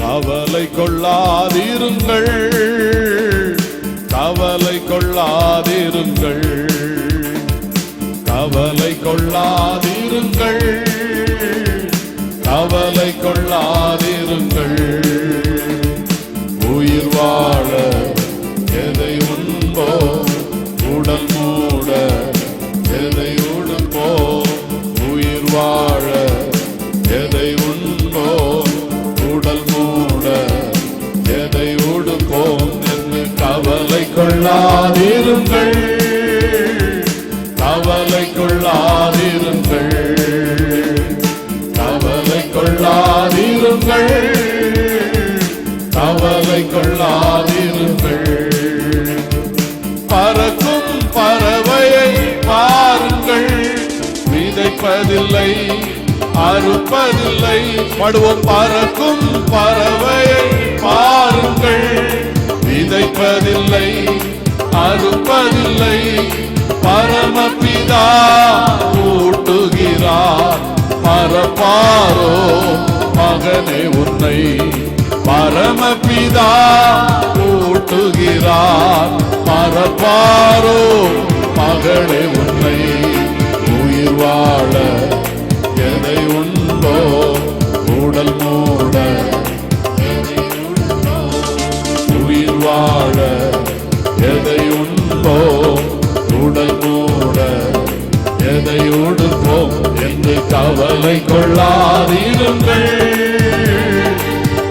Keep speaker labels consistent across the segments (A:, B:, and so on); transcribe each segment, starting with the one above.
A: கவலை கொள்ளாதிருங்கள், கவலை கொள்ளாதிருங்கள், கவலை கொள்ளாதிருங்கள், கவலை கொள்ளாதிருங்கள். உயிர் வாழ எதை உண்போம், உடல் மூட எதை உடுப்போம். உயிர் வாழ எதை உண்போம், உடல் மூட எதை உடுப்போம் என்று கவலை கொள்ளாதிருங்கள், கவலை கொள்ளாதிருங்கள், கவலை கொள்ளாதிருங்கள், கவலை கொள்ளாதிருங்கள். பறக்கும் பறவையை பாருங்கள், விதைப்பதில்லை அறுப்பதில்லை. படுவோம். பறக்கும் பறவையை பாருங்கள், விதைப்பதில்லை அறுப்பதில்லை. பரமபிதா ஊட்டுகிறார், மறப்பாரோ மகனே உன்னை. பரமபிதா ஊட்டுகிறார், மறப்பாரோ மகளே உன்னை. உயிர் வாழ எதை உண்டோ, உடல் மூட எதை உண்டோ. உயிர் வாழ எதை உண்டோ, உடல் மூட எதை உடுப்போம் என்று கவலை கொள்ளாதிருங்கள்,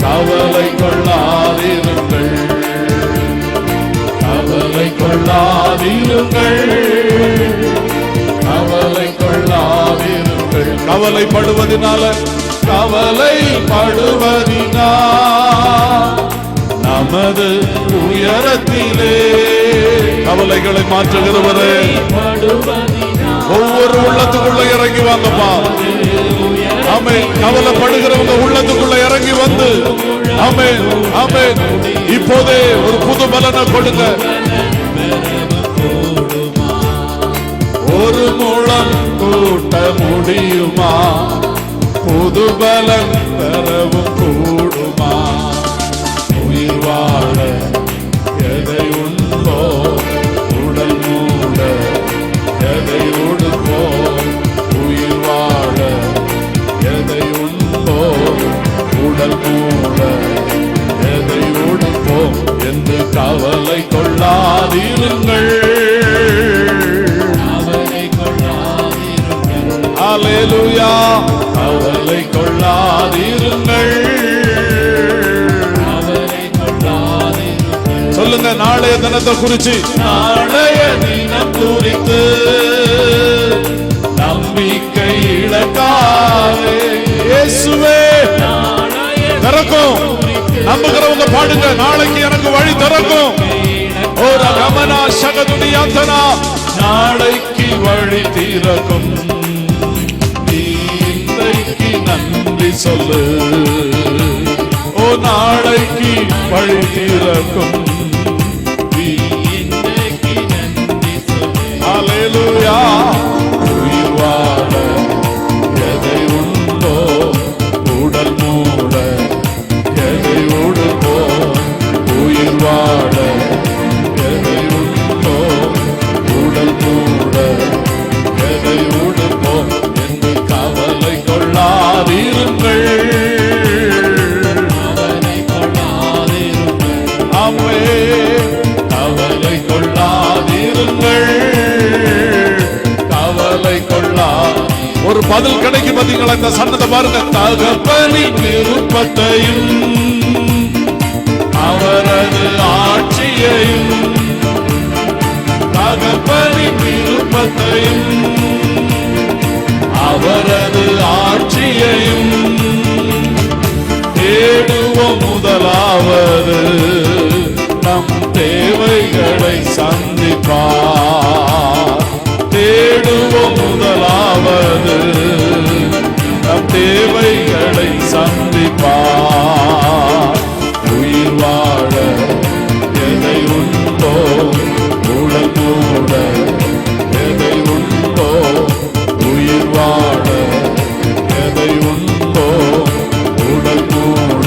A: கவலை கொள்ளாதிருங்கள், கவலை கொள்ளாதிருங்கள், கவலை கொள்ளாதிருங்கள். கவலைப்படுவதினால, கவலைப்படுவதினால் நமது உயரத்திலே கவலைகளை மாற்றுகிறவரே ஒவ்வொரு உள்ளத்துக்குள்ள இறங்கி வாங்கப்பா. ஆமென். கவலைப்படுகிறவங்க உள்ளத்துக்குள்ள இறங்கி வந்து ஆமென், ஆமென். இப்போதே ஒரு புது பலனை கொடுங்க. ஒரு முழம் கூட்ட முடியுமா, புது பலன் பெறவும் கூடுமா. உயிர் வாழ எதை உண்டோ, உடல் மூட எதை உடுப்போ. உயிர் வாழ எதை உண்டோ, உடல் மூட எதை உடுப்போம் என்று கவலை கொள்ளாதிருங்கள், கவலை கொள்ளாதிருங்கள். அல்லேலூயா. கவலை கொள்ளாதிருங்கள், கவலை கொள்ளாதிருங்கள். சொல்லுங்க. நாளைய தினத்தை குறிச்சு, நாளைய தினம் குறித்து நம்பிக்கை இழக்காதே. இயேசுவே திறக்கும். நம்புகிறவங்க பாடுங்க. நாளைக்கு எனக்கு வழி திறக்கும். ஒரு கமனா சகதுனியாந்தனா, நாளைக்கு வழி திறக்கும். இன்றைக்கு நன்றி சொல்லு, ஓ நாளைக்கு வழி திறக்கும். இன்றைக்கு நன்றி சொல்லு. அல்லேலூயா. உயிர் வாழ எதை உண்டோ, உடல் மூட எதை உடுப்போ. உயிர் வாழ எதை உண்டோ, உடல் மூட எதை உடுப்போ என்று கவலை கொள்ளாதிருங்கள், கவலை கொள்ளாதிருங்கள். ஆமென். கவலை கொள்ளாதிருங்கள், கவலை கொள்ளா. ஒரு பதில் கிடைக்கும். பார்த்தீங்களா இந்த சன்னத்தை பாருங்க. தகப்பனின் விருப்பத்தையும் அவரது ஆட்சியையும், தகப்பனின் விருப்பத்தையும் அவரது ஆட்சியையும் தேடுவோம். முதலாவது நம் தேவைகளை சந்திப்பார். தேடுவோம். முதலாவது நம் தேவைகளை சந்திப்பார். உயிர் வாழ எதை உண்டோ, உடல் மூட எதை உண்டோ. உயிர் வாழ எதை உண்டோ, உடல் மூட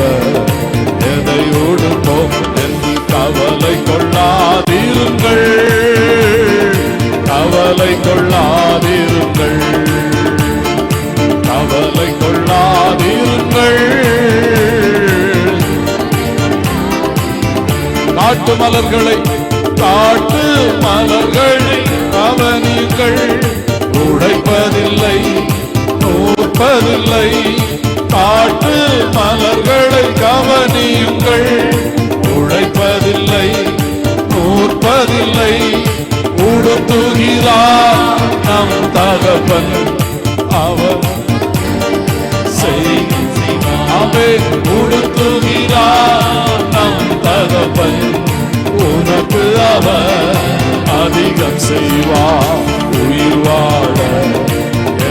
A: காட்டு மலர்களை கவனியுங்கள். உடைப்பதில்லை, நூற்பதில்லை. காட்டு மலர்களை கவனியுங்கள். உழைப்பதில்லை, நூற்பதில்லை. உடுத்துகிறார் நம் தகப்பன், அவர் உடுத்துகிறார் நம் தகப்பன். உனக்கு அவர் அதிகம் செய்வார். உயிர் வாழ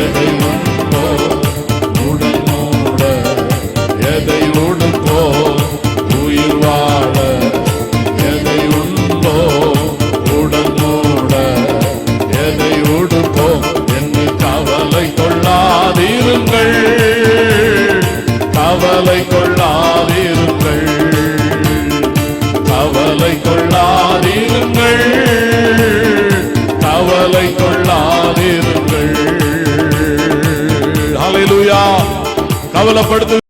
A: எதை உண்டோ உடல் மூட, எதை உடுப்போ உயிர் வாழ எதை உண்டோ உடல் மூட, எதை உடுப்போ என்று கவலை கொள்ளாதிருங்கள். கவலை கொள்ளாதிருங்கள். கவலை கொள்ளாதிருங்கள். கவலை கொள்ளாதிருங்கள். ஹல்லேலூயா. கவலைப்படுத்து